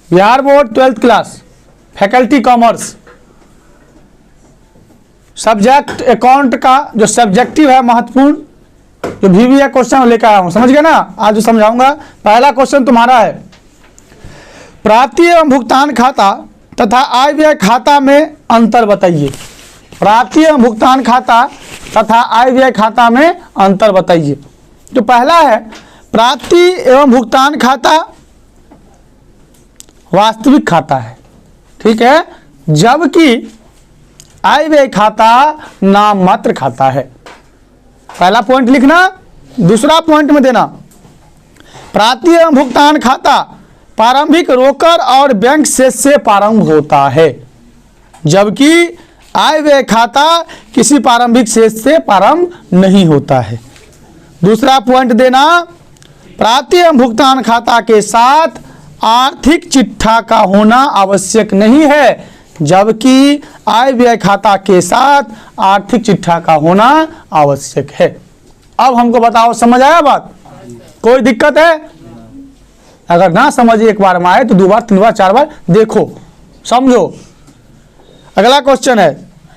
Bihar board 12th class, faculty commerce, subject account का जो subjective है महत्वपूर्ण, जो भी क्वेश्चन लेकर आया हूं, समझ गए ना। आज जो समझाऊंगा, पहला क्वेश्चन तुम्हारा है, प्राप्ति एवं भुगतान खाता तथा आय व्यय खाता में अंतर बताइए। प्राप्ति एवं भुगतान खाता तथा आय व्यय खाता में अंतर बताइए। तो पहला है, प्राप्ति एवं भुगतान खाता वास्तविक खाता है, ठीक है, जबकि आय व्यय खाता नाम मात्र खाता है। पहला पॉइंट लिखना। दूसरा पॉइंट में देना, प्राप्ति एवं भुगतान खाता प्रारंभिक रोकड़ और बैंक शेष से प्रारंभ होता है, जबकि आय व्यय खाता किसी प्रारंभिक शेष से प्रारंभ नहीं होता है। दूसरा पॉइंट देना, प्राप्ति एवं भुगतान खाता के साथ आर्थिक चिट्ठा का होना आवश्यक नहीं है, जबकि आय व्यय खाता के साथ आर्थिक चिट्ठा का होना आवश्यक है। अब हमको बताओ, समझ आया बात? कोई दिक्कत है? अगर ना समझ एक बार में आए तो 2 बार 3 बार 4 बार देखो, समझो। अगला क्वेश्चन है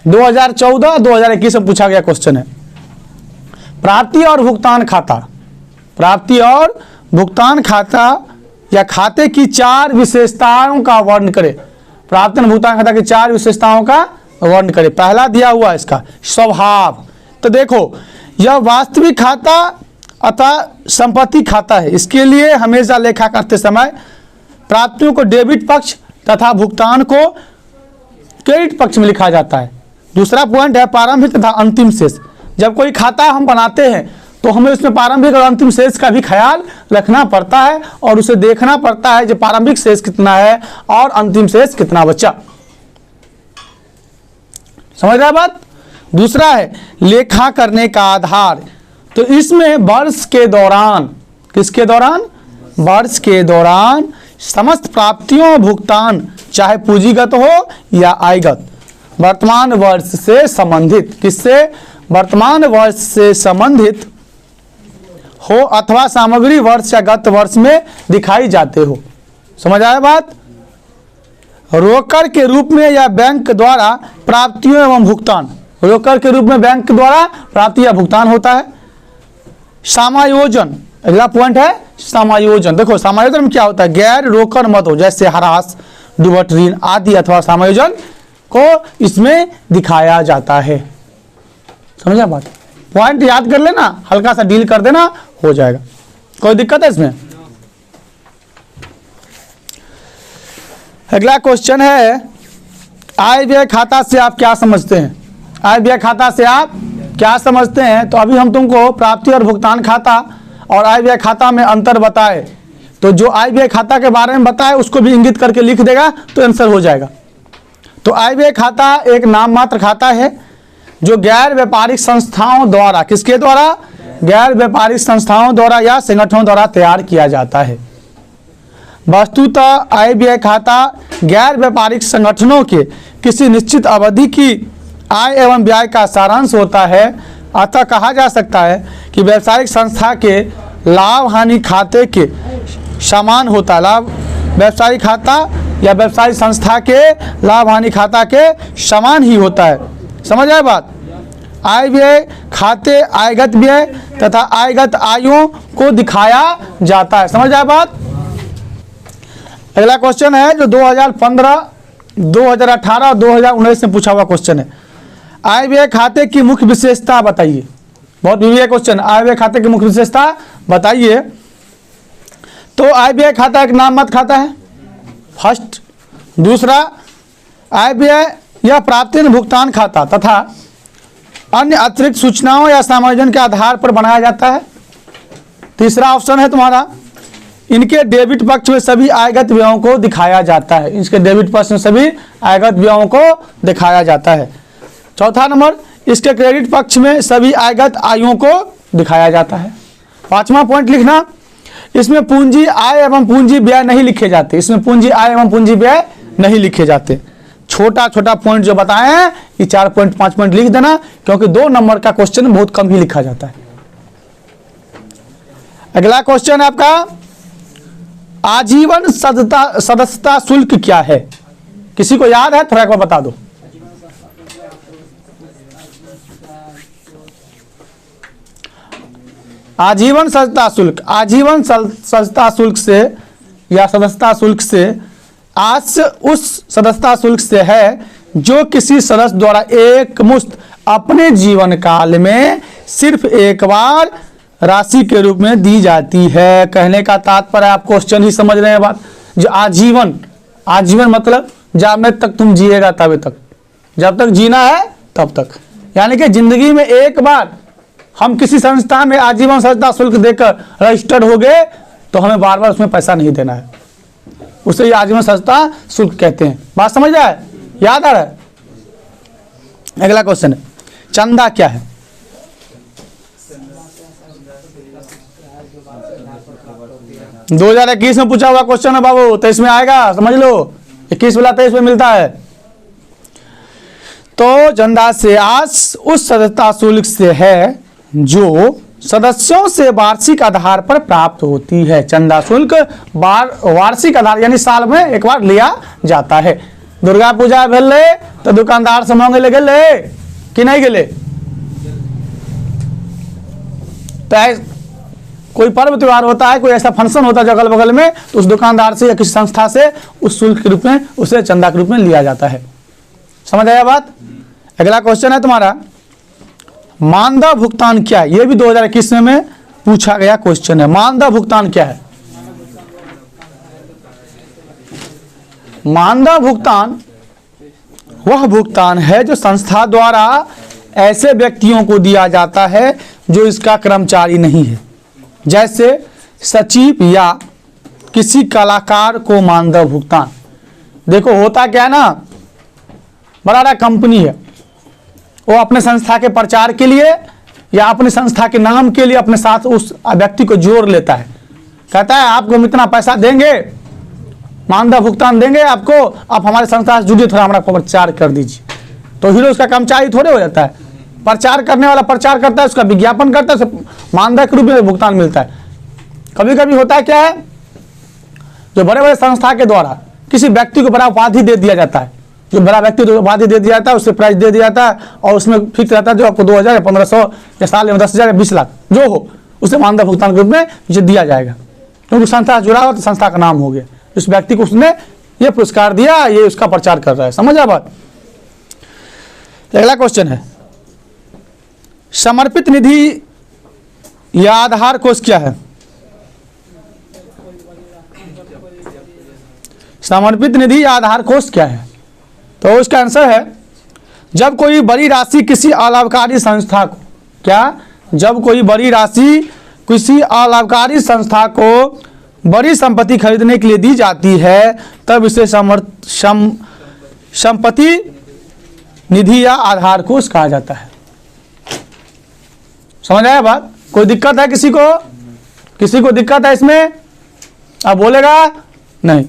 2014-2021 में पूछा गया क्वेश्चन है, प्राप्ति और भुगतान खाता। प्राप्ति और भुगतान खाता या खाते की 4 विशेषताओं का वर्णन करें। प्राप्ति और भुगतान खाता की 4 विशेषताओं का वर्णन करें। पहला दिया हुआ इसका स्वभाव। तो देखो, यह वास्तविक खाता अथवा संपत्ति खाता है। इसके लिए हमेशा लेखा करते समय प्राप्तियों को डेबिट पक्ष तथा भुगतान को क्रेडिट पक्ष में लिखा जाता है। दूसरा पॉइंट है प्रारंभिक तथा अंतिम शेष। जब कोई खाता हम बनाते हैं तो हमें उसमें प्रारंभिक और अंतिम शेष का भी ख्याल रखना पड़ता है और उसे देखना पड़ता है जो प्रारंभिक शेष कितना है और अंतिम शेष कितना बचा। समझ रहे बात? दूसरा है लेखा करने का आधार। तो इसमें वर्ष के दौरान, किसके दौरान? वर्ष के दौरान समस्त प्राप्तियों भुगतान, चाहे पूंजीगत हो या आयगत, वर्तमान वर्ष से संबंधित, किससे? वर्तमान वर्ष से संबंधित हो अथवा सामग्री वर्ष या गत वर्ष में दिखाई जाते हो। समझ आया बात? रोकड़ के रूप में या बैंक द्वारा प्राप्तियों एवं भुगतान। रोकड़ के रूप में बैंक द्वारा प्राप्ति या भुगतान होता है। समायोजन, अगला पॉइंट है समायोजन। देखो समायोजन में क्या होता है? गैर रोकड़ मत हो, जैसे ह्रास, डुबट ऋण आदि अथवा समायोजन को इसमें दिखाया जाता है। समझा बात? पॉइंट याद कर लेना, हल्का सा डील कर देना, हो जाएगा। कोई दिक्कत है इसमें? अगला क्वेश्चन है, आय व्यय खाता से आप क्या समझते हैं? आय व्यय खाता से आप क्या समझते हैं? तो अभी हम तुमको प्राप्ति और भुगतान खाता और आय व्यय खाता में अंतर बताए, तो जो आय व्यय खाता के बारे में बताए उसको भी इंगित करके लिख देगा तो आंसर हो जाएगा। तो आय व्यय खाता एक नाम मात्र खाता है जो गैर व्यापारिक संस्थाओं द्वारा, किसके द्वारा? गैर व्यापारिक संस्थाओं द्वारा या संगठनों द्वारा तैयार किया जाता है। वस्तुतः आय व्यय खाता गैर व्यापारिक संगठनों के किसी निश्चित अवधि की आय एवं व्यय का सारांश होता है। अतः कहा जा सकता है कि व्यावसायिक संस्था के लाभ हानि खाते के समान होता है। लाभ व्यावसायिक खाता या व्यावसायिक संस्था के लाभ हानि खाता के समान ही होता है। समझ आए बात? आय व्यय खाते आयगत व्यय तथा आयगत आयों को दिखाया जाता है। समझ आए बात? अगला क्वेश्चन है जो 2015, 2018 और 2019 में पूछा हुआ क्वेश्चन है, आय व्यय खाते की मुख्य विशेषता बताइए। बहुत विवेक क्वेश्चन, आय व्यय खाते की मुख्य विशेषता बताइए। तो आय व्यय खाता एक नाम मत खाता है, फर्स्ट। दूसरा, आय व्यय यह प्राप्ति और भुगतान खाता तथा अन्य अतिरिक्त सूचनाओं या समायोजन के आधार पर बनाया जाता है। तीसरा ऑप्शन है तुम्हारा, इनके डेबिट पक्ष में सभी आयगत व्ययों को दिखाया जाता है। इसके डेबिट पक्ष में सभी आयगत व्ययों को दिखाया जाता है। चौथा नंबर, इसके क्रेडिट पक्ष में सभी आयगत आयों को दिखाया जाता है। पांचवा पॉइंट लिखना, इसमें पूंजी आय एवं पूंजी व्यय नहीं लिखे जाते। इसमें पूंजी आय एवं पूंजी व्यय नहीं लिखे जाते। छोटा छोटा पॉइंट जो बताए हैं ये 4 पॉइंट 5 पॉइंट लिख देना, क्योंकि 2 नंबर का क्वेश्चन बहुत कम ही लिखा जाता है। अगला क्वेश्चन है आपका आजीवन सदस्यता शुल्क क्या है? किसी को याद है? थोड़ा एक बार बता दो। आजीवन सदस्यता शुल्क, आजीवन सदस्यता शुल्क से या सदस्यता शुल्क से आज उस सदस्यता शुल्क से है जो किसी सदस्य द्वारा एक मुश्त अपने जीवन काल में सिर्फ एक बार राशि के रूप में दी जाती है। कहने का तात्पर्य आप क्वेश्चन ही समझ रहे हैं बात। जो आजीवन, आजीवन मतलब जब तक तुम जिएगा तब तक, जब तक जीना है तब तक, यानी कि जिंदगी में एक बार हम किसी संस्था में आजीवन सदस्यता शुल्क देकर रजिस्टर्ड हो गए तो हमें बार बार उसमें पैसा नहीं देना है, उसे ये आजीवन सदस्यता शुल्क कहते हैं। बात समझ रहा है? याद आ रहा है? अगला क्वेश्चन है, चंदा क्या है? – 2021 में पूछा हुआ क्वेश्चन है बाबू, 23 में आएगा, समझ लो। 21 वाला 23 में मिलता है। तो चंदा से आज उस सदस्यता शुल्क से है जो सदस्यों से वार्षिक आधार पर प्राप्त होती है। चंदा शुल्क वार्षिक आधार यानी साल में एक बार लिया जाता है। दुर्गा पूजा भेले तो दुकानदार से मांगे ले गए कि नहीं गए? तो कोई पर्व त्योहार होता है, कोई ऐसा फंक्शन होता है जो अगल बगल में, तो उस दुकानदार से या किसी संस्था से उस शुल्क के रूप में, उसे चंदा के रूप में लिया जाता है। समझ आया बात? अगला क्वेश्चन है तुम्हारा, मानदेय भुगतान क्या है? ये भी 2021 में पूछा गया क्वेश्चन है। मानदेय भुगतान क्या है? मानदेय भुगतान वह भुगतान है जो संस्था द्वारा ऐसे व्यक्तियों को दिया जाता है जो इसका कर्मचारी नहीं है, जैसे सचिव या किसी कलाकार को मानदेय भुगतान। देखो होता क्या है ना, बड़ा कंपनी है, वो अपने संस्था के प्रचार के लिए या अपने संस्था के नाम के लिए अपने साथ उस व्यक्ति को जोड़ लेता है, कहता है आपको हम इतना पैसा देंगे, मानदेय भुगतान देंगे आपको, आप हमारे संस्था से जुड़िए, थोड़ा हमारा प्रचार कर दीजिए। तो हीरो उसका कर्मचारी थोड़े हो जाता है, प्रचार करने वाला प्रचार करता है, उसका विज्ञापन करता है, उसे मानदेय के रूप में भुगतान मिलता है। कभी कभी होता है क्या है, जो बड़े बड़े संस्था के द्वारा किसी व्यक्ति को बड़ा उपाधि दे दिया जाता है, जो बड़ा व्यक्ति को उपाधि दे दिया जाता है, उससे प्राइज दे दिया जाता है और उसमें फिक्स रहता है जो आपको 2000 या 1500 या साल में 10,000 या 20 लाख जो हो, उसे मानदेय भुगतान के रूप में जो दिया जाएगा, क्योंकि संस्था जुड़ा हो तो संस्था का नाम हो गया, उस व्यक्ति को उसने ये पुरस्कार दिया, ये उसका प्रचार कर रहा है। समझ आ बात? अगला क्वेश्चन है, समर्पित निधि या आधार कोष क्या है? समर्पित निधि या आधार कोष क्या है? तो उसका आंसर है, जब कोई बड़ी राशि किसी अलाभकारी संस्था को, क्या? जब कोई बड़ी राशि किसी अलाभकारी संस्था को बड़ी संपत्ति खरीदने के लिए दी जाती है तब इसे संपत्ति निधि या आधार कोष कहा जाता है। समझ आया बात? कोई दिक्कत है किसी को? किसी को दिक्कत है इसमें? अब बोलेगा नहीं।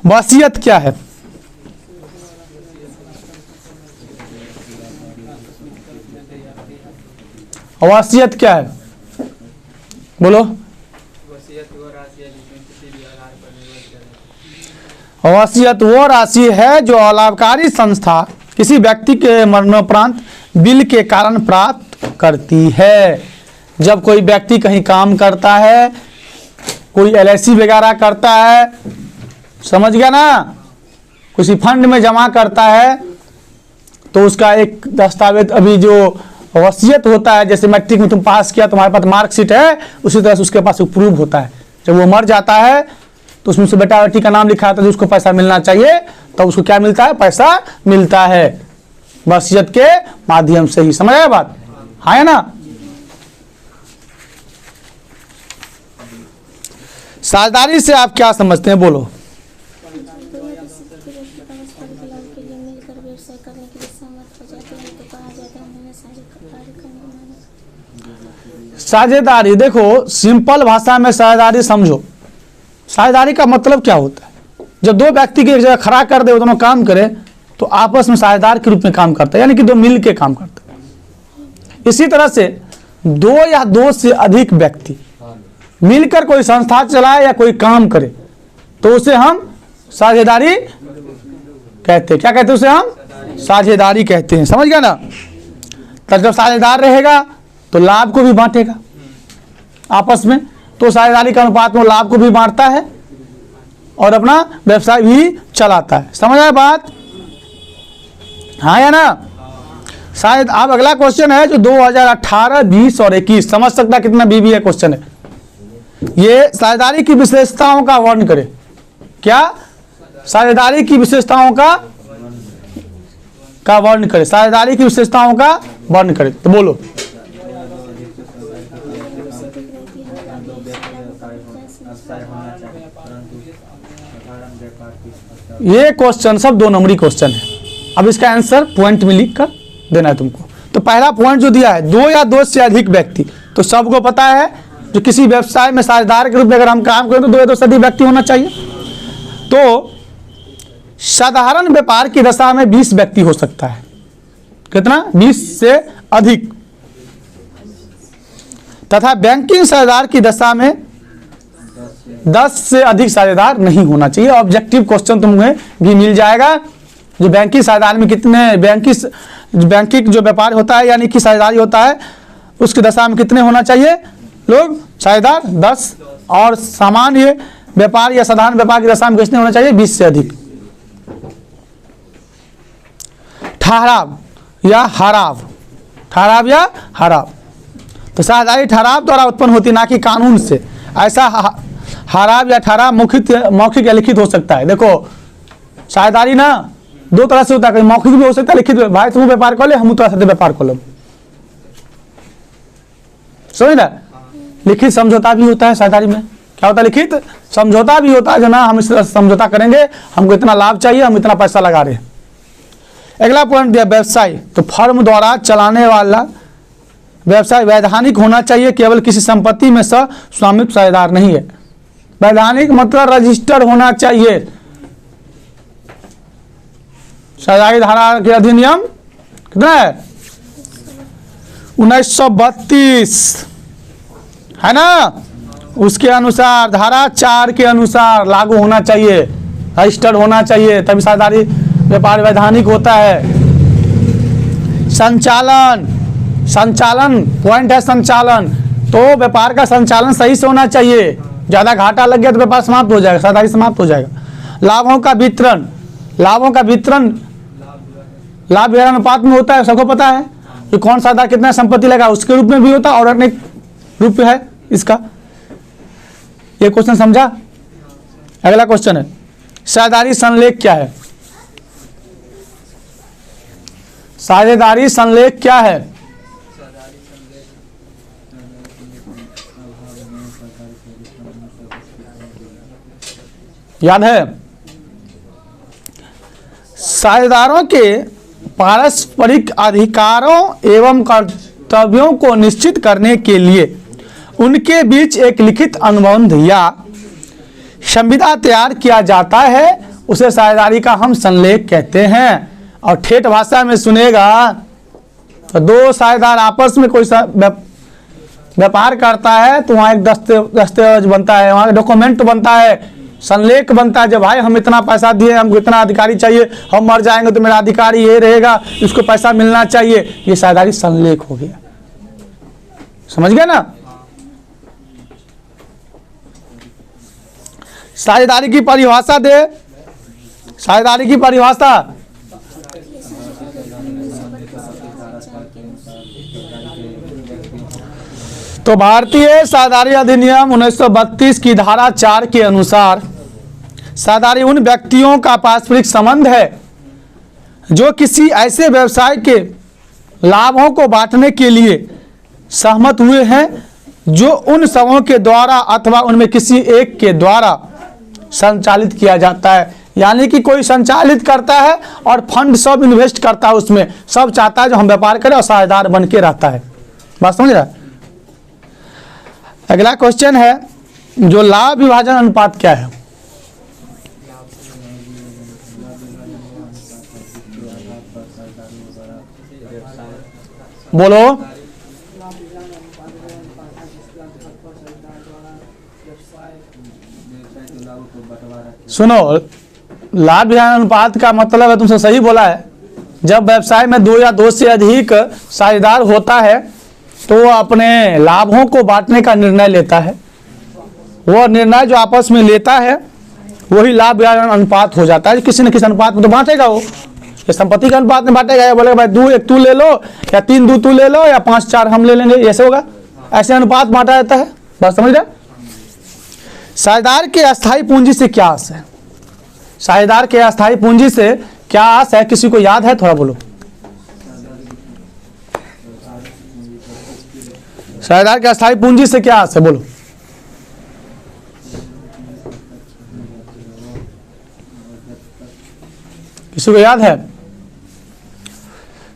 वसीयत क्या है? वसीयत क्या है? बोलो। वसीयत वो राशि है जो अलाभकारी संस्था किसी व्यक्ति के मरणोपरांत बिल के कारण प्राप्त करती है। जब कोई व्यक्ति कहीं काम करता है, कोई LIC वगैरह करता है, समझ गया ना, किसी फंड में जमा करता है, तो उसका एक दस्तावेज, अभी जो वसीयत होता है, जैसे मैट्रिक में तुम पास किया, तुम्हारे पास मार्कशीट है, उसी तरह से उसके पास एक प्रूफ होता है। जब वो मर जाता है तो उसमें से बेटा बेटी का नाम लिखा आता है, तो उसको पैसा मिलना चाहिए, तो उसको क्या मिलता है? पैसा मिलता है वसीयत के माध्यम से ही। समझ आया बात? हाँ है ना? साझेदारी से आप क्या समझते हैं? बोलो। साझेदारी, देखो सिंपल भाषा में साझेदारी समझो। साझेदारी का मतलब क्या होता है? जब दो व्यक्ति की एक जगह खड़ा कर दे, वो दोनों काम करें, तो आपस में साझेदार के रूप में काम करते हैं, यानी कि दो मिल के काम करते हैं। इसी तरह से दो या दो से अधिक व्यक्ति मिलकर कोई संस्था चलाए या कोई काम करे तो उसे हम साझेदारी कहते हैं। क्या कहते हैं उसे हम? साझेदारी कहते हैं। समझ गया ना? तो जब साझेदार रहेगा तो लाभ को भी बांटेगा आपस में, तो साझेदारी के अनुपात में लाभ को भी बांटता है और अपना व्यवसाय भी चलाता है। समझ आया बात? हाँ या ना? शायद अब अगला क्वेश्चन है जो 2018, 20 और 21 समझ सकता कितना बीबी है क्वेश्चन है। ये साझेदारी की विशेषताओं का वर्णन करे। क्या? साझेदारी की विशेषताओं का वर्णन करे। साझेदारी की विशेषताओं का वर्णन करे तो बोलो। ये क्वेश्चन सब 2 नंबरी क्वेश्चन है। अब इसका आंसर पॉइंट में लिख कर देना है तुमको। तो पहला पॉइंट जो दिया है 2 या 2 से अधिक व्यक्ति, तो सबको पता है जो किसी व्यवसाय में साझेदार के रूप में अगर हम काम करें तो 2 या 2 से अधिक व्यक्ति होना चाहिए। तो साधारण व्यापार की दशा में 20 व्यक्ति हो सकता है। कितना? 20 से अधिक। तथा बैंकिंग साझेदार की दशा में 10 से अधिक साझेदार नहीं होना चाहिए। ऑब्जेक्टिव क्वेश्चन तुम्हें भी मिल जाएगा। जो बैंकिंग साझेदार में कितने बैंकिंग जो व्यापार होता है यानी कि साझेदारी होता है उसकी दशा में कितने होना चाहिए लोग साझेदार? 10। और सामान्य व्यापार या साधारण व्यापार की दशा में कितने होना चाहिए? 20 से अधिक। ठहराव या हराव, ठहराव या हराव, तो साझेदारी ठहराव द्वारा उत्पन्न होती ना कि कानून से। ऐसा हराव या ठहराव मौखिक या लिखित हो सकता है। देखो साझेदारी ना 2 तरह से होता है, मौखिक भी हो सकता है, लिखित भी। भाई तुम व्यापार कर ले, हम तो साथ व्यापार कर लो, समझ ना? लिखित समझौता भी होता है साझेदारी में। क्या होता है? लिखित समझौता भी होता है जो ना हम इस समझौता करेंगे, हमको इतना लाभ चाहिए, हम इतना पैसा लगा रहे हैं। अगला पॉइंट दिया व्यवसाय, तो फर्म द्वारा चलाने वाला व्यवसाय वैधानिक होना चाहिए, केवल किसी संपत्ति में स्वामित्व साझेदार नहीं है। वैधानिक मतलब रजिस्टर होना चाहिए। साझेदारी धारा के अधिनियम कितना है? 1932 है ना? उसके अनुसार धारा 4 के अनुसार लागू होना चाहिए, रजिस्टर्ड होना चाहिए, तभी साझेदारी व्यापार वैधानिक होता है। संचालन पॉइंट है संचालन, तो व्यापार का संचालन सही से होना चाहिए। ज़्यादा घाटा लग गया तो व्यापार समाप्त हो जाएगा, साझेदारी समाप्त हो जाएगा। लाभों का वितरण लाभ व्यय अनुपात में होता है, सबको पता है कि कौन साझेदार कितना संपत्ति लगा उसके रूप में भी होता है और अनेक रूप है इसका। ये क्वेश्चन समझा? अगला क्वेश्चन है साझेदारी संलेख क्या है? साझेदारी संलेख क्या है? याद है? साझेदारों के पारस्परिक अधिकारों एवं कर्तव्यों को निश्चित करने के लिए उनके बीच एक लिखित अनुबंध या संविदा तैयार किया जाता है, उसे साझेदारी का हम संलेख कहते हैं। और ठेठ भाषा में सुनेगा तो 2 साझेदार आपस में कोई व्यापार करता है तो वहाँ एक दस्तावेज बनता है, वहाँ डॉक्यूमेंट बनता है, संलेख बनता है। जब भाई हम इतना पैसा दिए, हमको इतना अधिकारी चाहिए, हम मर जाएंगे तो मेरा अधिकारी ये रहेगा, इसको पैसा मिलना चाहिए, ये साझेदारी संलेख हो गया। समझ गया ना? साझेदारी की परिभाषा दे, साझेदारी की परिभाषा। तो भारतीय साझेदारी अधिनियम 1932 की धारा 4 के अनुसार साझेदारी उन व्यक्तियों का पारस्परिक संबंध है जो किसी ऐसे व्यवसाय के लाभों को बांटने के लिए सहमत हुए हैं जो उन सबों के द्वारा अथवा उनमें किसी एक के द्वारा संचालित किया जाता है। यानी कि कोई संचालित करता है और फंड सब इन्वेस्ट करता है, उसमें सब चाहता है जो हम व्यापार करें और साझेदार बन के रहता है। बात समझ रहा है? अगला क्वेश्चन है जो लाभ विभाजन अनुपात क्या है? बोलो। सुनो, लाभ हानि अनुपात का मतलब है, तुमसे सही बोला है, जब व्यवसाय में 2 या 2 से अधिक साझेदार होता है तो वो अपने लाभों को बांटने का निर्णय लेता है। वो निर्णय जो आपस में लेता है वही लाभ हानि अनुपात हो जाता है। किसी न किसी अनुपात में तो बांटेगा वो, ये संपत्ति के अनुपात में बांटेगा, या बोलेगा भाई 2 1 तू ले लो, या 3 2 तू ले लो, या 5 4 हम ले लेंगे, ऐसे होगा। ऐसे अनुपात बांटा जाता है। बात समझ रहे? साझेदार के अस्थायी पूंजी से क्या आस है? साझेदार के अस्थायी पूंजी से क्या आस है? किसी को याद है? थोड़ा बोलो। साझेदार के अस्थायी पूंजी से क्या आस है? बोलो। किसी को याद है?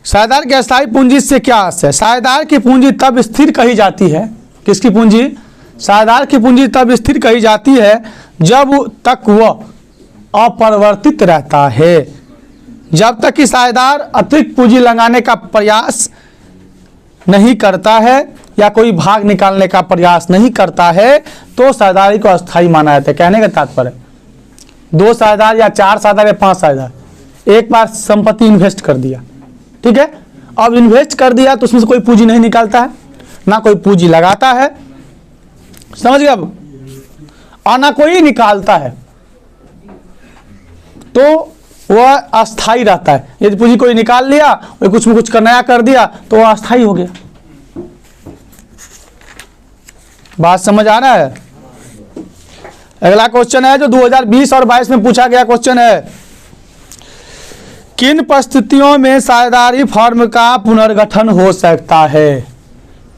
साझेदार के अस्थायी पूंजी से क्या आस है? साझेदार की पूंजी तब स्थिर कही जाती है। किसकी पूंजी? साझेदार की पूंजी तब स्थिर कही जाती है जब तक वह अपरिवर्तित रहता है। जब तक कि साझेदार अतिरिक्त पूंजी लगाने का प्रयास नहीं करता है या कोई भाग निकालने का प्रयास नहीं करता है तो साझेदारी को अस्थायी माना जाता है। कहने का तात्पर्य 2 साझेदार या 4 साझेदार या 5 साझेदार एक बार संपत्ति इन्वेस्ट कर दिया, ठीक है, अब इन्वेस्ट कर दिया तो उसमें से कोई पूंजी नहीं निकालता है, ना कोई पूंजी लगाता है, समझ गए अब, और ना कोई निकालता है, तो वह अस्थाई रहता है। यदि पूंजी कोई निकाल लिया और कुछ में कुछ नया कर दिया तो वह अस्थाई हो गया। बात समझ आ रहा है? अगला क्वेश्चन है जो 2020 और 22 में पूछा गया क्वेश्चन है, किन परिस्थितियों में साझेदारी फर्म का पुनर्गठन हो सकता है?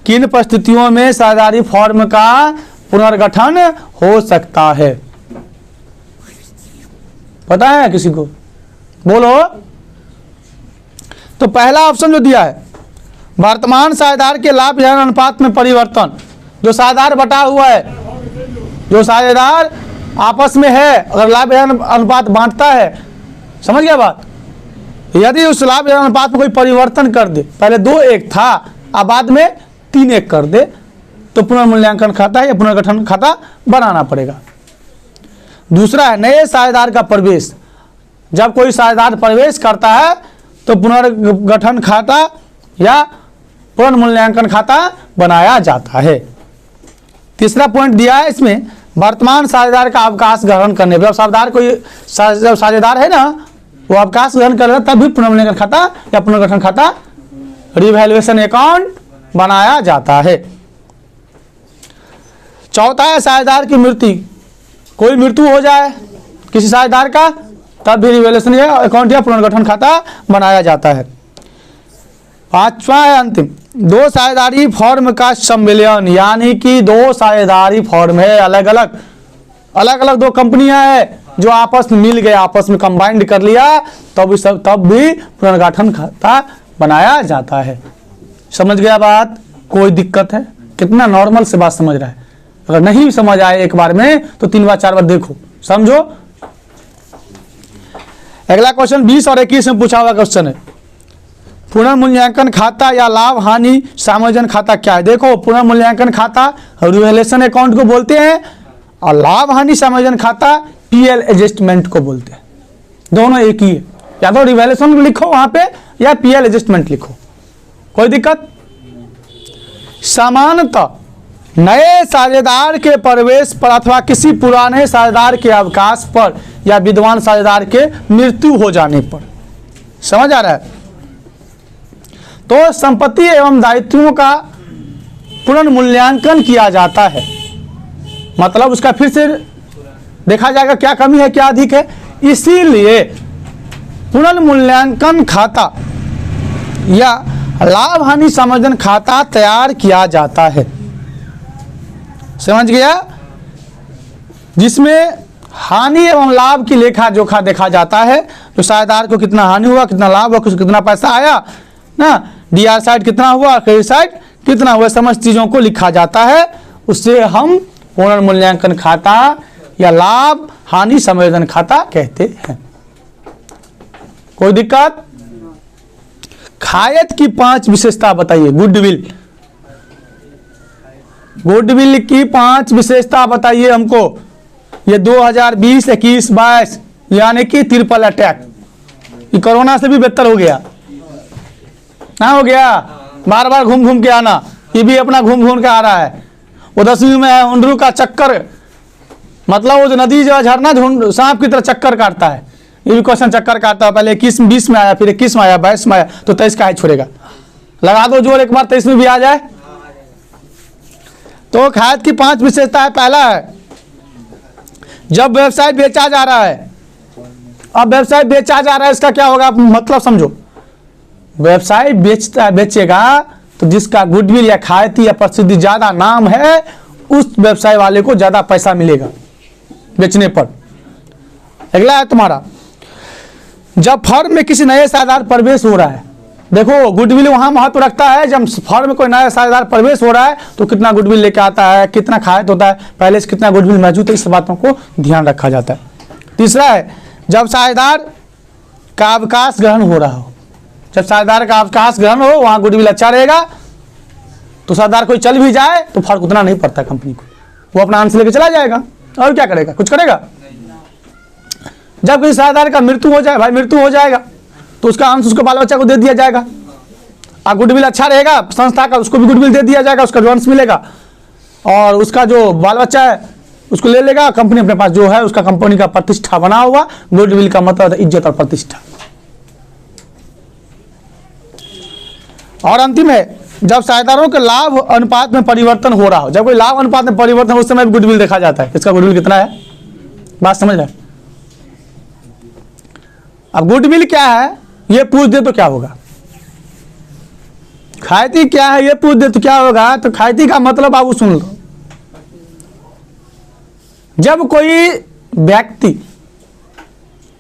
किन परिस्थितियों में साझेदारी फर्म का पुनर्गठन हो सकता है? पता है किसी को? बोलो। तो पहला ऑप्शन जो दिया है, वर्तमान साझेदार के लाभ हानि अनुपात में परिवर्तन। जो साझेदार बटा हुआ है, जो साझेदार आपस में है, अगर लाभ हानि अनुपात बांटता है, समझ गया बात, यदि उस लाभ हानि अनुपात में कोई परिवर्तन कर दे, पहले 2 1 था अब बाद में 3 1 कर दे, तो पुनर्मूल्यांकन खाता या पुनर्गठन खाता बनाना पड़ेगा। दूसरा है नए साझेदार का प्रवेश। जब कोई साझेदार प्रवेश करता है तो पुनर्गठन खाता या पुनर्मूल्यांकन खाता बनाया जाता है। तीसरा पॉइंट दिया है इसमें, वर्तमान साझेदार का अवकाश ग्रहण करने पर, साझेदार कोई साझेदार है ना, वो अवकाश ग्रहण कर रहा है तब भी पुनर्मूल्यांकन खाता या पुनर्गठन खाता, रिवैल्यूएशन अकाउंट बनाया जाता है। चौथा है साझेदार की मृत्यु। कोई मृत्यु हो जाए किसी साझेदार का तब भी रिवैल्यूएशन अकाउंट या पुनर्गठन खाता बनाया जाता है। पांचवा है अंतिम, 2 साझेदारी फर्म का सम्मिलन, यानी कि 2 साझेदारी फर्म है, अलग अलग 2 कंपनियां हैं जो आपस में मिल गए, आपस में कंबाइंड कर लिया, तब भी पुनर्गठन खाता बनाया जाता है। समझ गया बात? कोई दिक्कत है? कितना नॉर्मल से बात समझ रहा है। अगर नहीं समझ आए एक बार में तो 3 बार 4 बार देखो, समझो। अगला क्वेश्चन 20 और 21 में पूछा हुआ क्वेश्चन है, पुनर्मूल्यांकन खाता या लाभ हानि समायोजन खाता क्या है? देखो, पुनर्मूल्यांकन खाता रिवैल्यूएशन अकाउंट को बोलते हैं और लाभ हानि समायोजन खाता पीएल एडजस्टमेंट को बोलते हैं। दोनों एक ही है, या तो रिवैल्यूएशन लिखो वहां पे या पीएल एडजस्टमेंट लिखो, कोई दिक्कत। सामान्यतः नए साझेदार के प्रवेश पर अथवा किसी पुराने साझेदार के अवकाश पर या विद्वान साझेदार के मृत्यु हो जाने पर, समझ आ रहा है, तो संपत्ति एवं दायित्वों का पुनर्मूल्यांकन किया जाता है। मतलब उसका फिर से देखा जाएगा क्या कमी है क्या अधिक है, इसीलिए पुनर्मूल्यांकन खाता या लाभ हानि समायोजन खाता तैयार किया जाता है। समझ गया? जिसमें हानि एवं लाभ की लेखा जोखा देखा जाता है, तो साझेदार को कितना हानि हुआ, कितना लाभ हुआ, कितना पैसा आया ना, डीआर साइड कितना हुआ, क्रेडिट साइड कितना हुआ, समस्त चीजों को लिखा जाता है। उससे हम पुनर्मूल्यांकन खाता या लाभ हानि समायोजन खाता कहते हैं। कोई दिक्कत? खायत की 5 विशेषता बताइए। गुडविल की 5 विशेषता बताइए हमको। ये 2020, 21, 22 यानी कि ट्रिपल अटैक, ये कोरोना से भी बेहतर हो गया ना, हो गया। बार बार घूम घूम के आना, ये भी अपना घूम घूम के आ रहा है। वो 10वीं में है उंडरू का चक्कर, मतलब वो जो नदी जो झरना सांप की तरह चक्कर काटता है, ये भी क्वेश्चन चक्कर काटता है। पहले 21 में 20 में आया, फिर 21 में आया, 22 में आया, तो 23 का ही छोड़ेगा। लगा दो जोर, एक बार 23 में भी आ जाए। तो खाद की 5 विशेषता है। पहला है जब व्यवसाय बेचा जा रहा है। अब व्यवसाय बेचा जा रहा है, इसका क्या होगा मतलब समझो। व्यवसाय बेचेगा तो जिसका गुडविल या ख्याति या प्रसिद्धि ज्यादा नाम है, उस व्यवसाय वाले को ज्यादा पैसा मिलेगा बेचने पर। अगला है तुम्हारा, जब फर्म में किसी नए साझेदार प्रवेश हो रहा है। देखो गुडविल वहां महत्व रखता है। जब फर्म में कोई नया साझेदार प्रवेश हो रहा है तो कितना गुडविल लेके आता है, कितना खायत होता है, पहले से कितना गुडविल मौजूद है, इस बातों को ध्यान रखा जाता है। तीसरा है जब साझेदार का अवकाश ग्रहण हो रहा हो। जब साझेदार का अवकाश ग्रहण हो, वहां गुडविल अच्छा रहेगा। तो साझेदार कोई चल भी जाए तो फर्क उतना नहीं पड़ता कंपनी को, वो अपना अंश लेके चला जाएगा और क्या करेगा, कुछ करेगा। जब किसी साझेदार का मृत्यु हो जाए, भाई मृत्यु हो जाएगा, तो उसका अंश उसको बाल बच्चा को दे दिया जाएगा। और गुडविल अच्छा रहेगा संस्था का, उसको भी गुडविल दे दिया जाएगा, उसका जो अंश मिलेगा। और उसका जो बाल बच्चा है उसको ले लेगा। कंपनी अपने पास जो है उसका कंपनी का प्रतिष्ठा बना हुआ। गुडविल का मतलब इज्जत और प्रतिष्ठा। और अंतिम है जब साझेदारों के लाभ अनुपात में परिवर्तन हो रहा हो। जब कोई लाभ अनुपात में परिवर्तन हो, उस समय गुडविल देखा जाता है, इसका गुडविल कितना है, बात समझ रहे। अब गुडविल क्या है ये पूछ दे तो क्या होगा, ख्याति क्या है ये पूछ दे तो क्या होगा। तो ख्याति का मतलब आप सुन लो। जब कोई व्यक्ति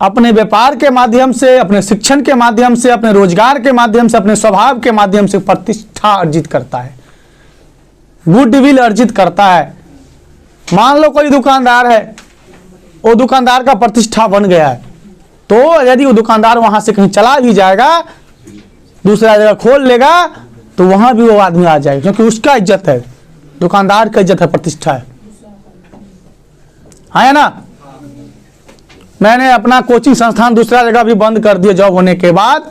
अपने व्यापार के माध्यम से, अपने शिक्षण के माध्यम से, अपने रोजगार के माध्यम से, अपने स्वभाव के माध्यम से प्रतिष्ठा अर्जित करता है, गुडविल अर्जित करता है। मान लो कोई दुकानदार है, वो दुकानदार का प्रतिष्ठा बन गया है, तो यदि वो दुकानदार वहां से कहीं चला भी जाएगा, दूसरा जगह खोल लेगा, तो वहां भी वो आदमी आ जाएगा, क्योंकि उसका इज्जत है, दुकानदार का इज्जत है, प्रतिष्ठा है। हाँ है ना। मैंने अपना कोचिंग संस्थान दूसरा जगह भी बंद कर दिया जॉब होने के बाद,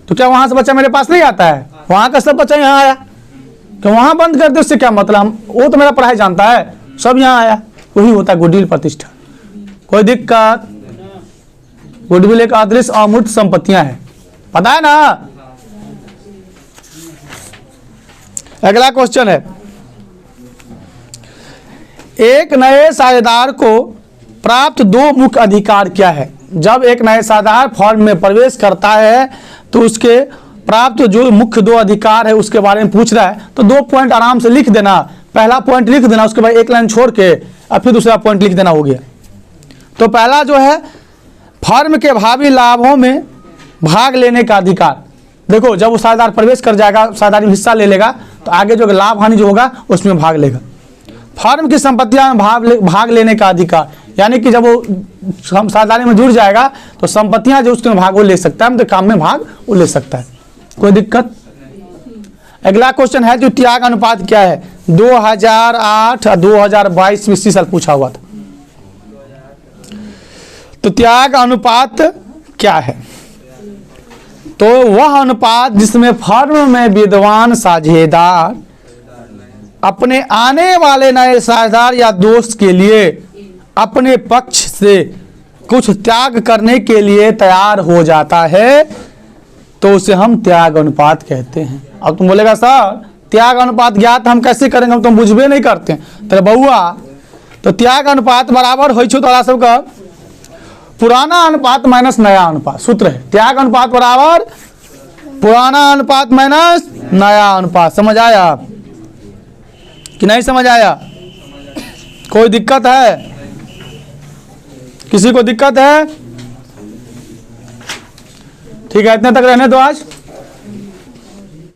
तो क्या वहां से बच्चा मेरे पास नहीं आता है, वहां का सब बच्चा यहाँ आया। कि वहां बंद कर दे उससे क्या मतलब, वो तो मेरा पढ़ाई जानता है, सब यहाँ आया। वही होता है गुडविल प्रतिष्ठा। कोई दिक्कत। गुडविल एक अदृश्य अमूर्त संपत्तियां हैं, पता है ना। अगला क्वेश्चन है, एक नए साझेदार को प्राप्त 2 मुख्य अधिकार क्या है। जब एक नए साझेदार फर्म में प्रवेश करता है तो उसके प्राप्त जो मुख्य 2 अधिकार है उसके बारे में पूछ रहा है। तो 2 पॉइंट आराम से लिख देना। पहला पॉइंट लिख देना, उसके बाद 1 लाइन छोड़ के और फिर दूसरा पॉइंट लिख देना, हो गया। तो पहला जो है फर्म के भावी लाभों में भाग लेने का अधिकार। देखो जब वो साझेदार प्रवेश कर जाएगा, साझेदारी में हिस्सा ले लेगा, तो आगे जो लाभ हानि जो होगा उसमें भाग लेगा। फर्म की संपत्तियां में भाग लेने का अधिकार, यानी कि जब वो साझेदारी में जुड़ जाएगा तो संपत्तियां जो उसके भाग वो ले सकता है, मतलब काम में भाग वो ले सकता है। कोई दिक्कत। अगला क्वेश्चन है जो त्याग अनुपात क्या है। 2008 और 2022 में इसी साल पूछा हुआ था। तो त्याग अनुपात क्या है। तो वह अनुपात जिसमें फर्म में विद्वान साझेदार अपने आने वाले नए साझेदार या दोस्त के लिए अपने पक्ष से कुछ त्याग करने के लिए तैयार हो जाता है, तो उसे हम त्याग अनुपात कहते हैं। अब तुम बोलेगा सर त्याग अनुपात ज्ञात हम कैसे करेंगे, हम तुम बुझबे नहीं करते। तो बउआ, तो त्याग अनुपात बराबर हो तोरा सबका पुराना अनुपात माइनस नया अनुपात। सूत्र है त्याग अनुपात बराबर पुराना अनुपात माइनस नया अनुपात। समझ आया कि नहीं समझ आया। कोई दिक्कत है, किसी को दिक्कत है। ठीक है, इतने तक रहने दो आज।